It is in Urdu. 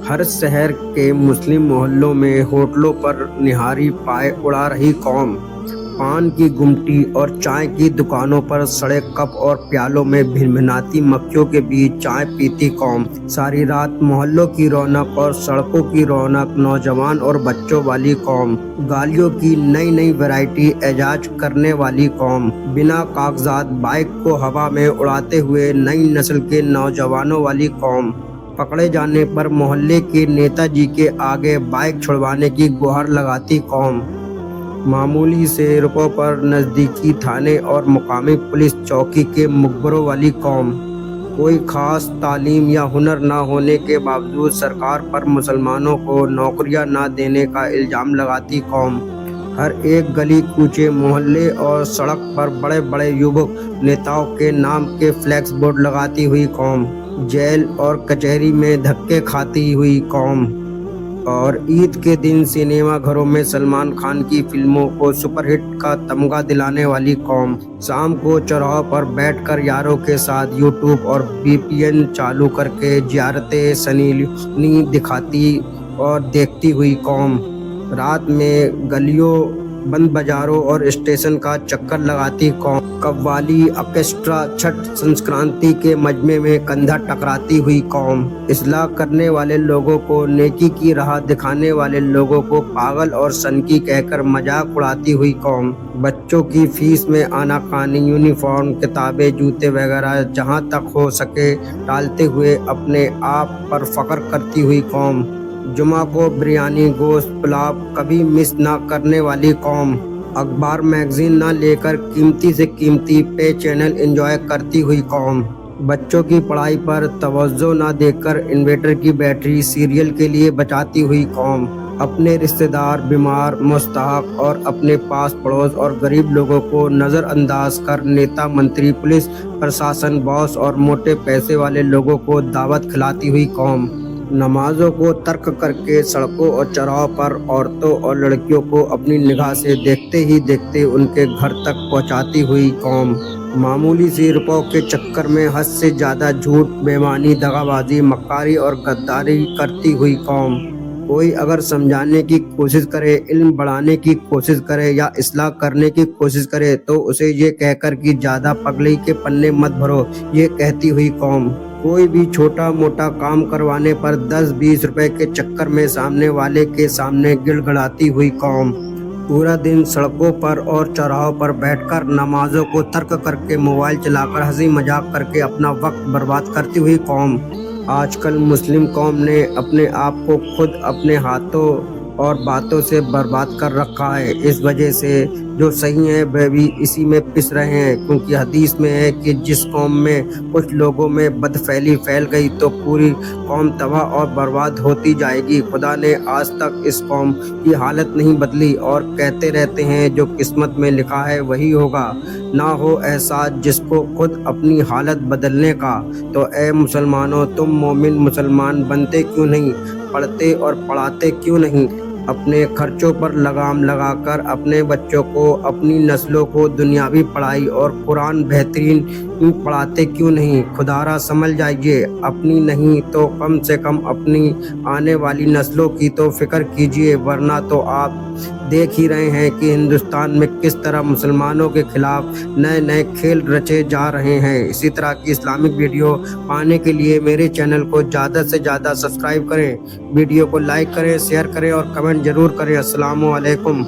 ہر شہر کے مسلم محلوں میں ہوٹلوں پر نہاری پائے اڑا رہی قوم، پان کی گمٹی اور چائے کی دکانوں پر سڑے کپ اور پیالوں میں بھنبھناتی مکھیوں کے بیچ چائے پیتی قوم، ساری رات محلوں کی رونق اور سڑکوں کی رونق نوجوان اور بچوں والی قوم، گاڑیوں کی نئی نئی ویرائٹی ایجاد کرنے والی قوم، بنا کاغذات بائیک کو ہوا میں اڑاتے ہوئے نئی نسل کے نوجوانوں والی قوم، پکڑے جانے پر محلے کے نیتا جی کے آگے بائیک چھڑوانے کی گہار لگاتی قوم، معمولی سے روپوں پر نزدیکی تھانے اور مقامی پولیس چوکی کے مخبروں والی قوم، کوئی خاص تعلیم یا ہنر نہ ہونے کے باوجود سرکار پر مسلمانوں کو نوکریاں نہ دینے کا الزام لگاتی قوم، ہر ایک گلی کوچے محلے اور سڑک پر بڑے بڑے یووک نیتاؤں کے نام کے فلیکس بورڈ لگاتی ہوئی قوم، جیل اور کچہری میں دھکے کھاتی ہوئی قوم، اور عید کے دن سنیما گھروں میں سلمان خان کی فلموں کو سپر ہٹ کا تمغہ دلانے والی قوم، شام کو چوراہوں پر بیٹھ کر یاروں کے ساتھ یوٹیوب اور VPN چالو کر کے زیارتیں سنی لیونی دکھاتی اور دیکھتی ہوئی قوم، رات میں گلیوں بند بازاروں اور اسٹیشن کا چکر لگاتی قوم، قوالی آرکیسٹرا چھٹ سنکرانتی کے مجمع میں کندھا ٹکراتی ہوئی قوم، اصلاح کرنے والے لوگوں کو نیکی کی راہ دکھانے والے لوگوں کو پاگل اور سنکی کہہ کر مذاق اڑاتی ہوئی قوم، بچوں کی فیس میں آناکانی یونیفارم کتابیں جوتے وغیرہ جہاں تک ہو سکے ڈالتے ہوئے اپنے آپ پر فخر کرتی ہوئی قوم، جمعہ کو بریانی گوشت پلاؤ کبھی مس نہ کرنے والی قوم، اخبار میگزین نہ لے کر قیمتی سے قیمتی پے چینل انجوائے کرتی ہوئی قوم، بچوں کی پڑھائی پر توجہ نہ دے کر انورٹر کی بیٹری سیریل کے لیے بچاتی ہوئی قوم، اپنے رشتہ دار بیمار مستحق اور اپنے پاس پڑوس اور غریب لوگوں کو نظر انداز کر نیتا منتری پولیس پرشاسن باس اور موٹے پیسے والے لوگوں کو دعوت کھلاتی ہوئی قوم، نمازوں کو ترک کر کے سڑکوں اور چوراہوں پر عورتوں اور لڑکیوں کو اپنی نگاہ سے دیکھتے ہی دیکھتے ان کے گھر تک پہنچاتی ہوئی قوم، معمولی سی روپوں کے چکر میں حد سے زیادہ جھوٹ بےایمانی دغا بازی مکاری اور غداری کرتی ہوئی قوم، کوئی اگر سمجھانے کی کوشش کرے علم بڑھانے کی کوشش کرے یا اصلاح کرنے کی کوشش کرے تو اسے یہ کہہ کر کہ زیادہ پگڑی کے پنے مت بھرو، یہ کہتی ہوئی قوم، کوئی بھی چھوٹا موٹا کام کروانے پر 10-20 روپے کے چکر میں سامنے والے کے سامنے گڑ گڑاتی ہوئی قوم، پورا دن سڑکوں پر اور چوراہوں پر بیٹھ کر نمازوں کو ترک کر کے موبائل چلا کر ہنسی مذاق کر کے اپنا وقت برباد کرتی ہوئی قوم، آج کل مسلم قوم نے اپنے آپ کو خود اپنے ہاتھوں اور باتوں سے برباد کر رکھا ہے، اس وجہ سے جو صحیح ہیں وہ بھی اسی میں پس رہے ہیں، کیونکہ حدیث میں ہے کہ جس قوم میں کچھ لوگوں میں بدفعلی پھیل گئی تو پوری قوم تباہ اور برباد ہوتی جائے گی، خدا نے آج تک اس قوم کی حالت نہیں بدلی اور کہتے رہتے ہیں جو قسمت میں لکھا ہے وہی ہوگا، نہ ہو احساس جس کو خود اپنی حالت بدلنے کا، تو اے مسلمانوں تم مومن مسلمان بنتے کیوں نہیں، پڑھتے اور پڑھاتے کیوں نہیں، اپنے خرچوں پر لگام لگا کر اپنے بچوں کو اپنی نسلوں کو دنیاوی پڑھائی اور قرآن بہترین پڑھاتے کیوں نہیں، خدا را سمجھ جائیے، اپنی نہیں تو کم سے کم اپنی آنے والی نسلوں کی تو فکر کیجیے، ورنہ تو آپ دیکھ ہی رہے ہیں کہ ہندوستان میں کس طرح مسلمانوں کے خلاف نئے نئے کھیل رچے جا رہے ہیں، اسی طرح کی اسلامک ویڈیو پانے کے لیے میرے چینل کو زیادہ سے زیادہ سبسکرائب کریں، ویڈیو کو لائک کریں، شیئر کریں اور کمنٹ ضرور کریں۔ السلام علیکم۔